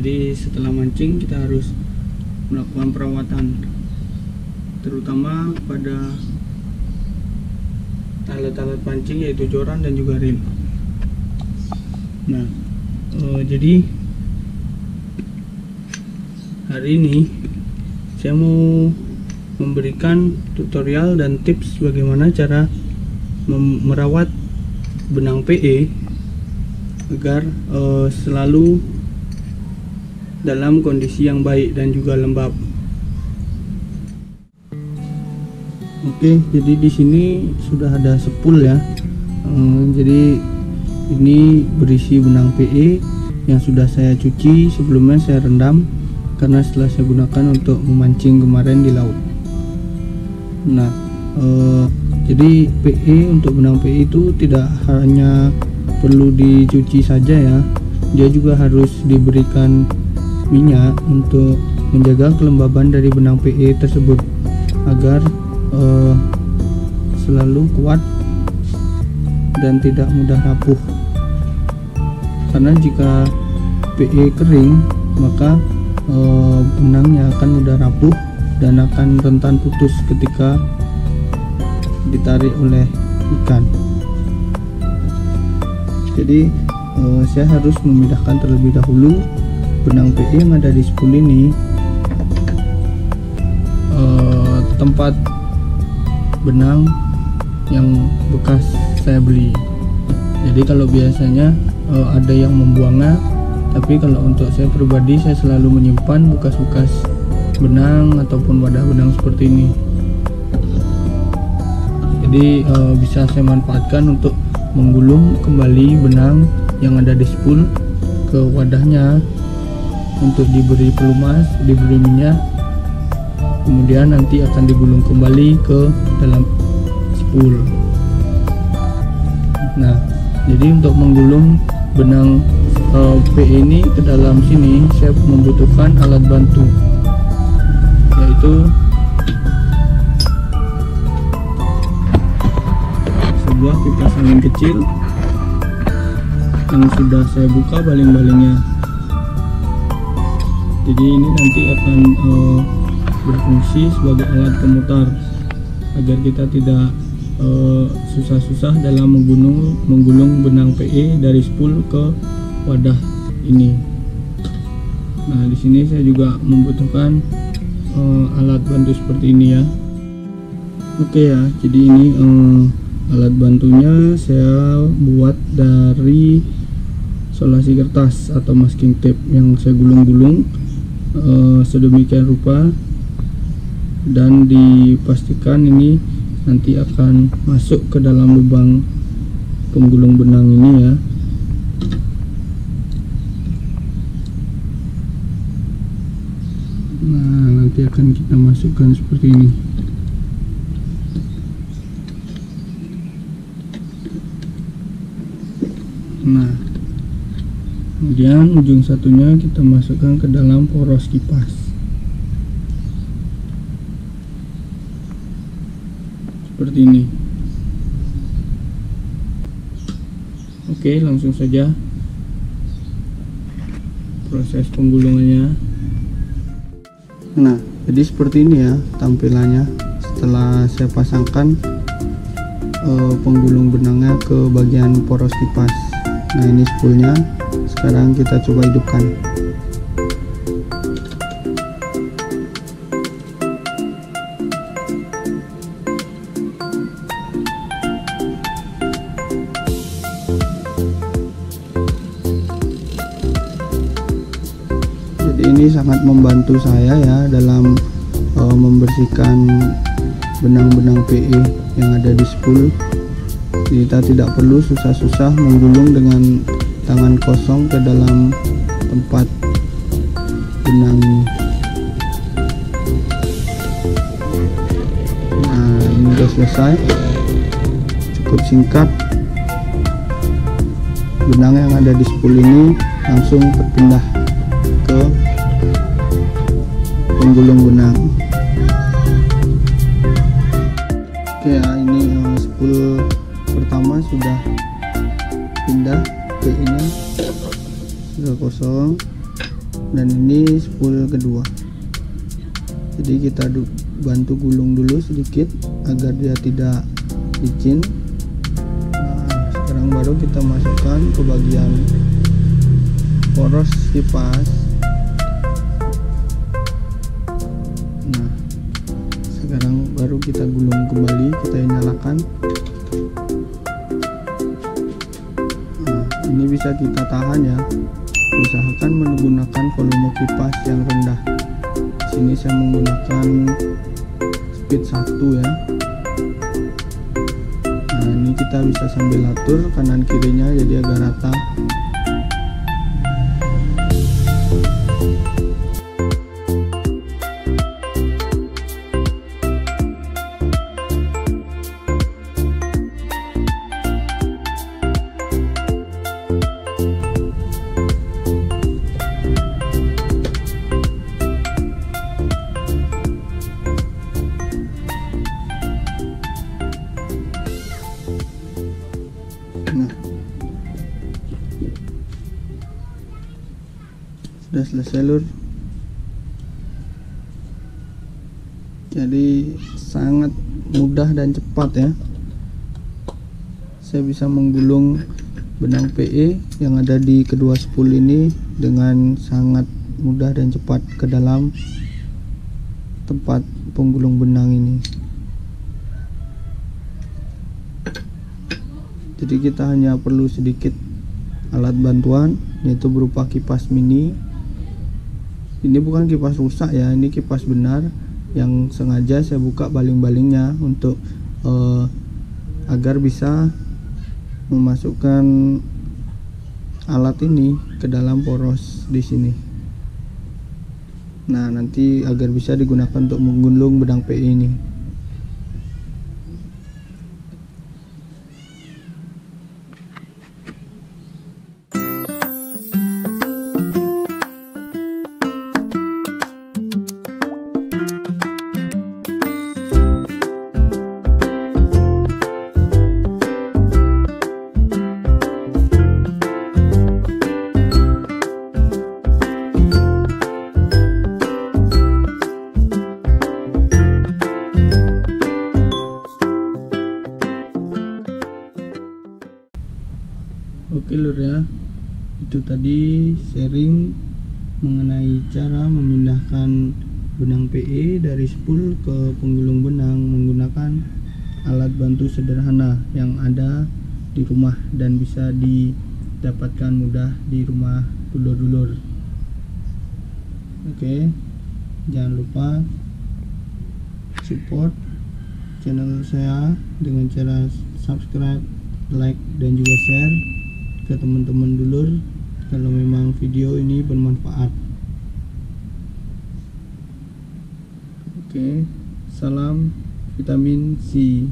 Jadi setelah mancing kita harus melakukan perawatan, terutama pada alat-alat pancing yaitu joran dan juga reel. Nah, jadi hari ini saya mau memberikan tutorial dan tips bagaimana cara merawat benang PE agar selalu dalam kondisi yang baik dan juga lembab. Oke, jadi di sini sudah ada spool ya. Jadi ini berisi benang PE yang sudah saya cuci, sebelumnya saya rendam karena setelah saya gunakan untuk memancing kemarin di laut. Nah, jadi PE untuk benang PE itu tidak hanya perlu dicuci saja ya, dia juga harus diberikan minyak untuk menjaga kelembaban dari benang PE tersebut agar selalu kuat dan tidak mudah rapuh. Karena jika PE kering maka benangnya akan mudah rapuh dan akan rentan putus ketika ditarik oleh ikan. Jadi saya harus memindahkan terlebih dahulu benang PE yang ada di spool ini tempat benang yang bekas saya beli. Jadi kalau biasanya ada yang membuangnya, tapi kalau untuk saya pribadi saya selalu menyimpan bekas-bekas benang ataupun wadah benang seperti ini. Jadi bisa saya manfaatkan untuk menggulung kembali benang yang ada di spool ke wadahnya untuk diberi pelumas, diberi minyak, kemudian nanti akan digulung kembali ke dalam spool. Nah, jadi untuk menggulung benang PE ini ke dalam sini saya membutuhkan alat bantu, yaitu sebuah kipas angin kecil yang sudah saya buka baling-balingnya. Jadi ini nanti akan berfungsi sebagai alat pemutar agar kita tidak susah-susah dalam menggulung benang PE dari spool ke wadah ini. Nah, di sini saya juga membutuhkan alat bantu seperti ini ya. Oke ya, jadi ini alat bantunya saya buat dari solasi kertas atau masking tape yang saya gulung-gulung sedemikian rupa, dan dipastikan ini nanti akan masuk ke dalam lubang penggulung benang ini ya. Nah, nanti akan kita masukkan seperti ini. Nah, kemudian ujung satunya kita masukkan ke dalam poros kipas seperti ini. Oke, langsung saja proses penggulungannya. Nah, jadi seperti ini ya tampilannya setelah saya pasangkan penggulung benangnya ke bagian poros kipas. Nah, ini spoolnya. Sekarang kita coba hidupkan. Jadi ini sangat membantu saya ya dalam membersihkan benang-benang PE yang ada di spool. Kita tidak perlu susah-susah menggulung dengan tangan kosong ke dalam tempat benang ini. Nah, ini sudah selesai, cukup singkat. Benang yang ada di spool ini langsung berpindah ke penggulung benang. Oke ya, ini spool pertama sudah pindah, PE nya sudah kosong, dan bantu gulung dulu sedikit agar dia tidak licin. Nah, sekarang baru kita masukkan ke bagian poros kipas. Nah, sekarang baru kita gulung kembali, kita nyalakan. Nah, ini bisa kita tahan ya. Usahakan menggunakan volume kipas yang rendah. Sini saya menggunakan speed 1 ya. Nah, ini kita bisa sambil atur kanan kirinya jadi agak rata. Nah, sudah selesai lur. Jadi sangat mudah dan cepat ya. Saya bisa menggulung benang PE yang ada di kedua spool ini dengan sangat mudah dan cepat ke dalam tempat penggulung benang ini. Jadi kita hanya perlu sedikit alat bantuan, yaitu berupa kipas mini. Ini bukan kipas rusak ya, ini kipas benar yang sengaja saya buka baling-balingnya untuk agar bisa memasukkan alat ini ke dalam poros di sini. Nah, nanti agar bisa digunakan untuk menggulung benang PE ini. Oke lur ya, itu tadi sharing mengenai cara memindahkan benang PE dari spool ke penggulung benang menggunakan alat bantu sederhana yang ada di rumah dan bisa didapatkan mudah di rumah dulur-dulur. Oke, jangan lupa support channel saya dengan cara subscribe, like, dan juga share ke teman-teman dulur kalau memang video ini bermanfaat. Oke, salam vitamin C.